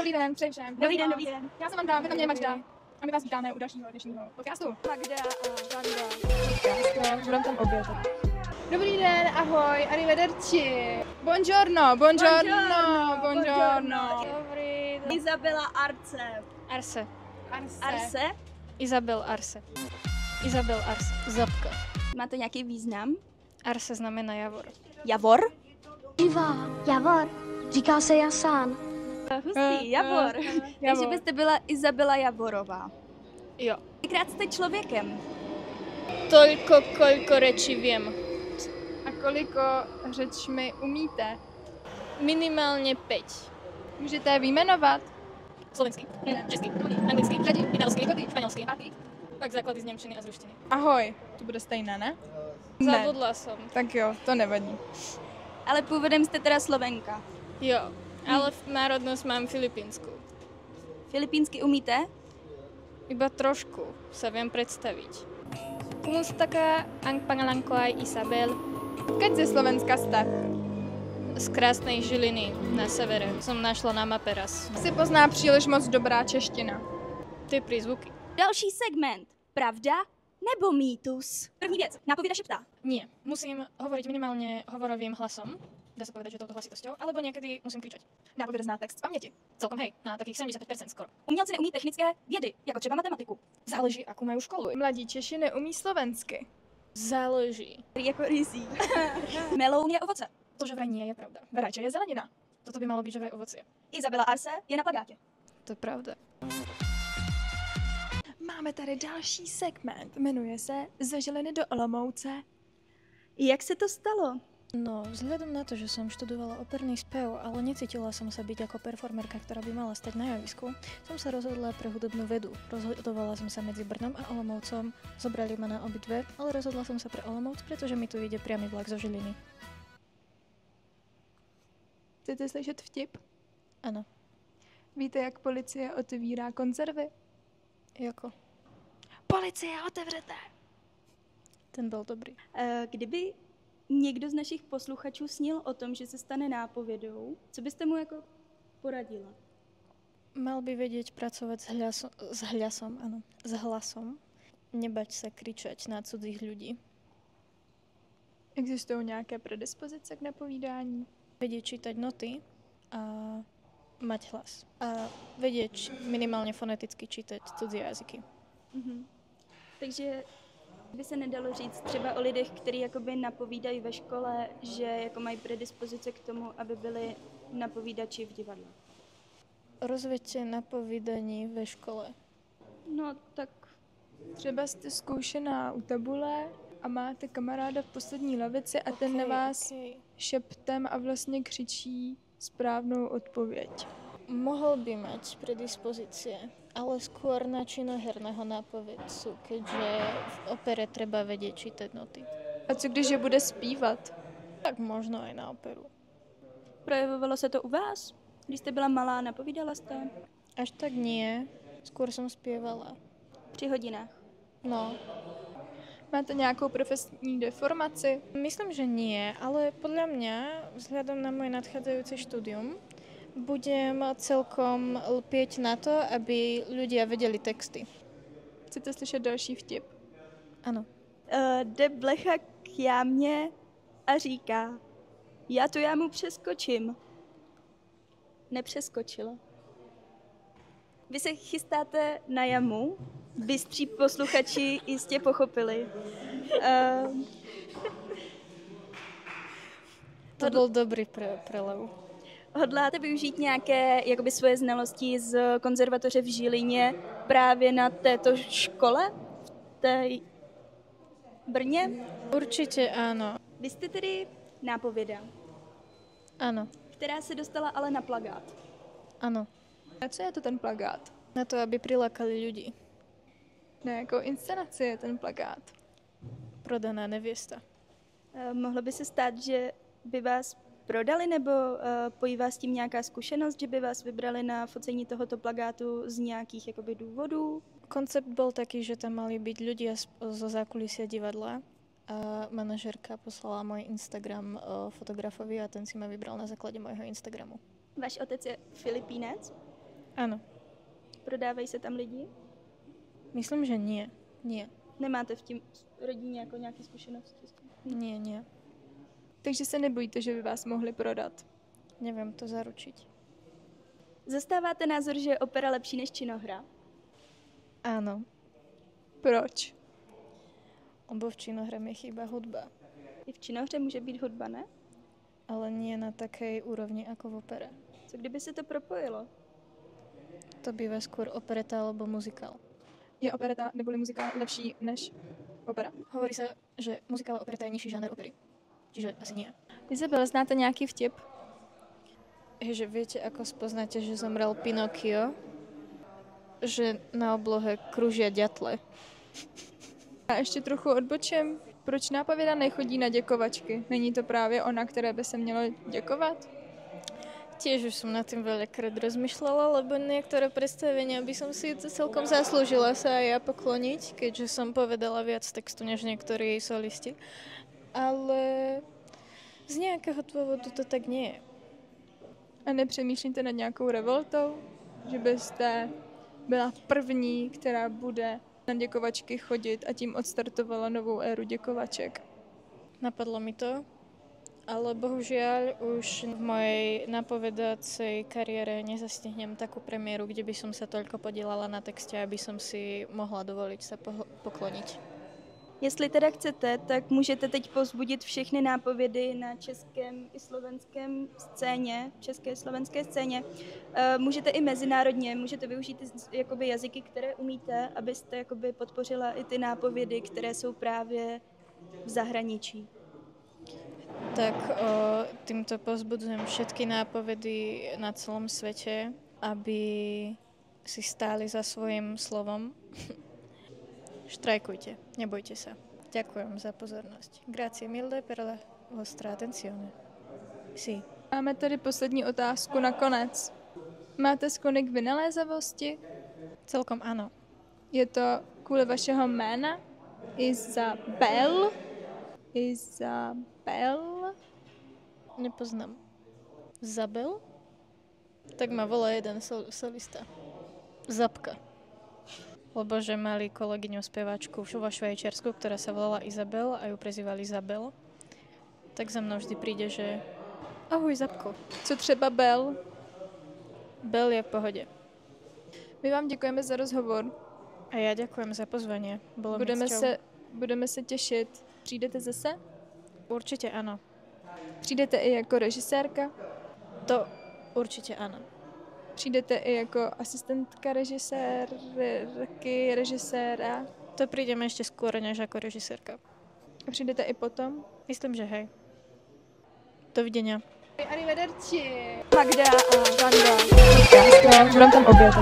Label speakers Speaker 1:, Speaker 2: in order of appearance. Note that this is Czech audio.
Speaker 1: Dobrý den, přeji všem.
Speaker 2: Dobrý den, dobrý den.
Speaker 1: Já jsem Vanda, vy na mě Magda. A my vás vítáme u dalšího dnešního podcastu.
Speaker 2: Magda a Vanda.
Speaker 1: Podcast, budeme tam obě. Dobrý den, ahoj, arrivederci. Buongiorno, buongiorno, buongiorno.
Speaker 2: Dobrý den. Izabela Arce.
Speaker 3: Arse.
Speaker 2: Arse?
Speaker 3: Izabel Arse. Izabel Arse. Zapka.
Speaker 2: Má to nějaký význam?
Speaker 3: Arse znamená javor.
Speaker 2: Javor?
Speaker 4: Iva, Javor, říká se Jasán.
Speaker 2: Hustý, Javor. Takže byste byla Izabela Javorová.
Speaker 3: Jo.
Speaker 2: Kolikrát jste člověkem?
Speaker 3: Toľko, koľko rečí viem.
Speaker 1: A koliko řečmi umíte?
Speaker 3: Minimálně 5.
Speaker 1: Můžete je vyjmenovat?
Speaker 3: Slovenský, český, anglický, italský, španělský. Pak základy z němčiny a z ruštiny.
Speaker 1: Ahoj, to bude stejné, ne?
Speaker 3: Zabudla som.
Speaker 1: Tak jo, to nevadí.
Speaker 2: Ale původem jste teda Slovenka.
Speaker 3: Jo, ale národnosť mám filipínsku.
Speaker 2: Filipínsky umíte?
Speaker 3: Iba trošku sa viem predstaviť. Kumusta ang pangalan ko ay Isabel.
Speaker 1: Keď ze Slovenska jste?
Speaker 3: Z krásnej Žiliny na severe. Som našla na mape raz.
Speaker 1: Si pozná příliš moc dobrá čeština.
Speaker 3: Ty prízvuky.
Speaker 2: Další segment. Pravda nebo mýtus? První věc. Nápověda šeptá.
Speaker 3: Nie. Musím hovoriť minimálne hovorovým hlasom. Dá sa povedať, že touto hlasitosťou. Alebo niekedy musím kričať.
Speaker 1: Nápověda zná text z paměti.
Speaker 3: Celkom hej, na takých 75% skoro.
Speaker 2: Umělci neumí technické vědy, jako třeba matematiku.
Speaker 3: Záleží, akú majú školu.
Speaker 1: Mladí Češi neumí slovensky.
Speaker 3: Záleží.
Speaker 2: Jako rizí. Meloun je ovoce.
Speaker 3: To, že vraj nie je pravda.
Speaker 1: Verače je zelenina.
Speaker 3: Toto by malo byť, že vraj ovocie.
Speaker 2: Izabela Arse je na plagátě.
Speaker 3: To je pravda.
Speaker 1: Máme tady další segment. Jmenuje se Ze Žiliny do Olomouce.
Speaker 2: Jak se to stalo?
Speaker 3: No, vzhľadom na to, že som študovala operný spev, ale necítila som sa byť ako performerka, ktorá by mala stať na javisku, som sa rozhodla pre hudobnú vedu. Rozhodovala som sa medzi Brnom a Olomoucom, zobrali ma na obidve, ale rozhodla som sa pre Olomouc, pretože mi tu ide priamy vlak zo Žiliny.
Speaker 1: Chcete slyšet vtip?
Speaker 3: Ano.
Speaker 1: Víte, jak policie otevírá konzervy?
Speaker 3: Jako?
Speaker 1: Policie, otevřete!
Speaker 3: Ten byl dobrý.
Speaker 2: Kdyby někdo z našich posluchačů snil o tom, že se stane nápovědou, co byste mu jako poradila?
Speaker 3: Mal by vedieť pracovať s hlasom. Nebať sa kričať na cudzích ľudí.
Speaker 1: Existují nějaké predispozice k napovídání?
Speaker 3: Vedieť čítať noty a mať hlas. A vedieť minimálne foneticky čítať cudzie jazyky.
Speaker 2: Mhm. Takže by se nedalo říct třeba o lidech, kteří jakoby napovídají ve škole, že jako mají predispozice k tomu, aby byli napovídači v divadle.
Speaker 3: Rozveďte napovídaní ve škole.
Speaker 2: No tak
Speaker 1: Třeba jste zkoušená u tabule a máte kamaráda v poslední lavici a ten na vás šeptem a vlastně křičí správnou odpověď.
Speaker 3: Mohol by mať predispozície, ale skôr na činoherného nápovedcu, keďže v opere treba vedieť čítať noty.
Speaker 1: A co když je bude zpívat?
Speaker 3: Tak možno aj na operu.
Speaker 2: projevovalo se to u vás? Když jste byla malá, napovídala jste?
Speaker 3: Až tak nie, skôr som spievala.
Speaker 2: Při hodinách.
Speaker 3: No,
Speaker 1: Máte nějakou profesní deformaci?
Speaker 3: myslím, že nie, ale podľa mňa, vzhľadom na moje nadchádzajúce štúdium, budem celkom lpieť na to, aby ľudia vedeli texty.
Speaker 1: Chcete slyšet další vtip?
Speaker 3: Áno.
Speaker 2: Jde blecha k jámě a říká, já tu jámu přeskočím. Nepřeskočila. Vy se chystáte na jamu? Bystří posluchači jistě pochopili.
Speaker 3: To bol dobrý prelev.
Speaker 2: Hodláte využít nějaké jakoby svoje znalosti z konzervatoře v Žilině právě na této škole? V té Brně?
Speaker 3: Určite áno.
Speaker 2: Vy jste tedy nápověda,
Speaker 3: Áno,
Speaker 2: která se dostala ale na plagát.
Speaker 3: áno.
Speaker 1: A co je to ten plagát?
Speaker 3: Na to, aby prilákali ľudí.
Speaker 1: Na jakou inscenaci je ten plagát?
Speaker 3: Prodaná neviesta.
Speaker 2: Mohlo by se stát, že by vás prodali, nebo pojí vás tím nějaká zkušenost, že by vás vybrali na focení tohoto plagátu z nějakých jakoby důvodů?
Speaker 3: Koncept bol taký, že tam mali byť ľudia zo zákulisia divadla a manažérka poslala môj Instagram fotografovi a ten si ma vybral na základe môjho Instagramu.
Speaker 2: Váš otec je Filipínec?
Speaker 3: Áno.
Speaker 2: Prodávají se tam lidi?
Speaker 3: Myslím, že nie. Nie.
Speaker 2: Nemáte v tím rodině jako nějaké zkušenosti?
Speaker 3: Nie, nie.
Speaker 1: Takže se nebojíte, že by vás mohli prodat.
Speaker 3: Neviem to zaručiť.
Speaker 2: Zastáváte názor, že je opera lepší než činohra?
Speaker 3: Áno.
Speaker 1: Proč?
Speaker 3: Lebo v činohre mi chýba hudba.
Speaker 2: I v činohře může být hudba, ne?
Speaker 3: Ale nie na takej úrovni ako v opere.
Speaker 2: Co kdyby se to propojilo?
Speaker 3: To býva skôr opereta alebo muzikál.
Speaker 1: Je opereta neboli muzikál lepší než opera?
Speaker 3: Hovorí sa, že muzikál a opereta je nižší žáner opery. Čiže asi nie.
Speaker 1: Izabel, znáte nějaký vtip?
Speaker 3: Že viete, ako spoznáte, že zomrel Pinokio? Že na oblohe kružia ďatle.
Speaker 1: A ještě trochu odbočím. Proč nápověda nechodí na děkovačky? Není to právě ona, které by se mělo děkovat?
Speaker 3: Tiež už som nad tým veľakrát rozmýšľala, lebo niektoré predstavenia by som si celkom zaslúžila sa aj ja pokloniť, keďže som povedala viac textu než niektorí jej solisti. Ale z nejakého dôvodu to tak nie je.
Speaker 1: A nepřemýšlíte nad nějakou revoltou? Že byste byla první, která bude na děkovačky chodit a tím odstartovala novou éru děkovaček?
Speaker 3: Napadlo mi to, ale bohužiaľ už v mojej napovedacej kariére nezastihnem takú premiéru, kde by som sa toľko podielala na texte, aby som si mohla dovoliť sa pokloniť.
Speaker 2: Jestli teda chcete, tak můžete teď povzbudit všechny nápovědy na českém i slovenském scéně, české slovenské scéně. Můžete i mezinárodně, můžete využít jakoby jazyky, které umíte, abyste jakoby podpořila i ty nápovědy, které jsou právě v zahraničí.
Speaker 3: Tak týmto povzbudzujem všetky nápovedy na celom svete, aby si stáli za svojím slovom. Štrajkujte, nebojte sa. Ďakujem za pozornosť. Grazie mille per la vostra attenzione. Sí.
Speaker 1: Máme tady poslední otázku na konec. Máte sklony k vynalézavosti?
Speaker 3: Celkom áno.
Speaker 1: Je to kvůli vašeho jména? Izabel? Izabel?
Speaker 3: Nepoznám. Zabel? Tak ma volá jeden solista. Zabka. Lebo že mali kolegyňu speváčku vo Švajčiarsku, ktorá sa volala Izabel a ju prezývali Zabel. Tak za mnou vždy príde, že ahoj Zabko.
Speaker 1: Co třeba Bel?
Speaker 3: Bel je v pohode.
Speaker 1: My vám děkujeme za rozhovor.
Speaker 3: A ja ďakujem za pozvanie. Bolo mi cťou.
Speaker 1: Budeme se těšit. Přijdete zase?
Speaker 3: Určite áno.
Speaker 1: Přijdete i jako režisérka?
Speaker 3: To určite áno.
Speaker 1: Přijdete i jako asistentka režiséra?
Speaker 3: To prídeme ešte skôr než ako režisérka.
Speaker 1: A přijdete i potom?
Speaker 3: Myslím, že hej. Dovidenia.
Speaker 1: Arrivederci. Magda a Vanda. Budeme tam oběd.